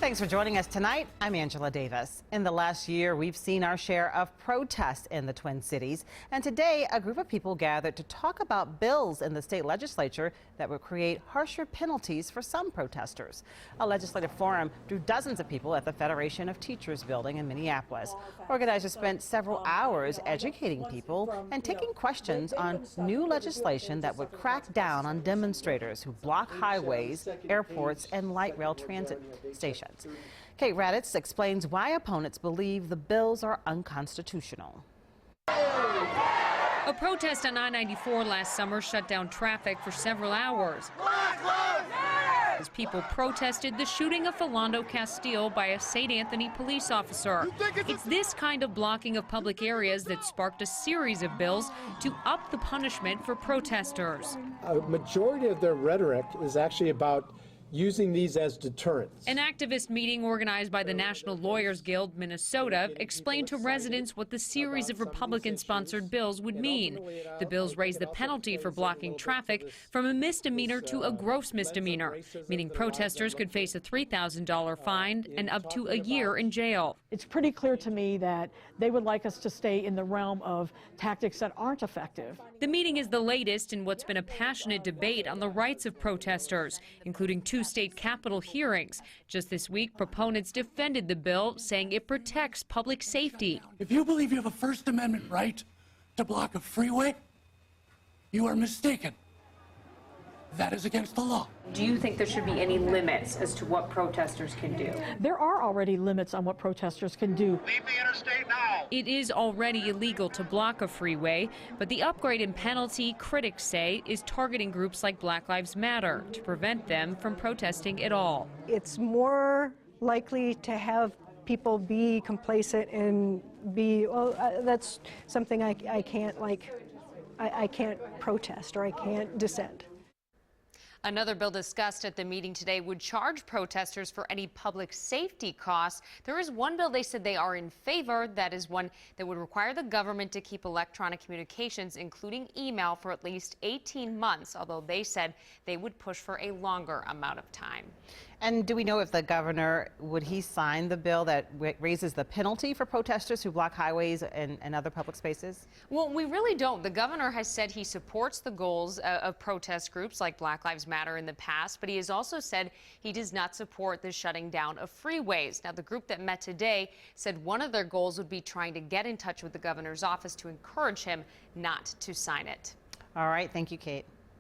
Thanks for joining us tonight. I'm Angela Davis. In the last year, we've seen our share of protests in the Twin Cities. And today, a group of people gathered to talk about bills in the state legislature that would create harsher penalties for some protesters. A legislative forum drew dozens of people at the Federation of Teachers building in Minneapolis. Organizers spent several hours educating people and taking questions on new legislation that would crack down on demonstrators who block highways, airports, and light rail transit stations. Kate Raddatz explains why opponents believe the bills are unconstitutional. A protest on I-94 last summer shut down traffic for several hours as people protested the shooting of Philando Castile by a St. Anthony police officer. It's this kind of blocking of public areas that sparked a series of bills to up the punishment for protesters. A majority of their rhetoric is actually about using these as deterrents. An activist meeting organized by the National Lawyers Guild Minnesota explained to residents what the series of Republican-sponsored bills would mean. The bills raise the penalty for blocking traffic from a misdemeanor to a gross misdemeanor, meaning protesters could face a $3,000 fine and up to a year in jail. It's pretty clear to me that they would like us to stay in the realm of tactics that aren't effective. The meeting is the latest in what's been a passionate debate on the rights of protesters, including two state capitol hearings. Just this week, proponents defended the bill, saying it protects public safety. If you believe you have a First Amendment right to block a freeway, you are mistaken. That is against the law. Do you think there should be any limits as to what protesters can do? There are already limits on what protesters can do. Leave the interstate now. It is already illegal to block a freeway, but the upgrade in penalty, critics say, is targeting groups like Black Lives Matter to prevent them from protesting at all. It's more likely to have people be complacent and be, that's something I can't, I can't protest or I can't dissent. Another bill discussed at the meeting today would charge protesters for any public safety costs. There is one bill they said they are in favor. That is one that would require the government to keep electronic communications, including email, for at least 18 months, although they said they would push for a longer amount of time. And do we know if the governor, would he sign the bill that raises the penalty for protesters who block highways and other public spaces? Well, we really don't. The governor has said he supports the goals of protest groups like Black Lives Matter in the past, but he has also said he does not support the shutting down of freeways. Now, the group that met today said one of their goals would be trying to get in touch with the governor's office to encourage him not to sign it. All right. Thank you, Kate.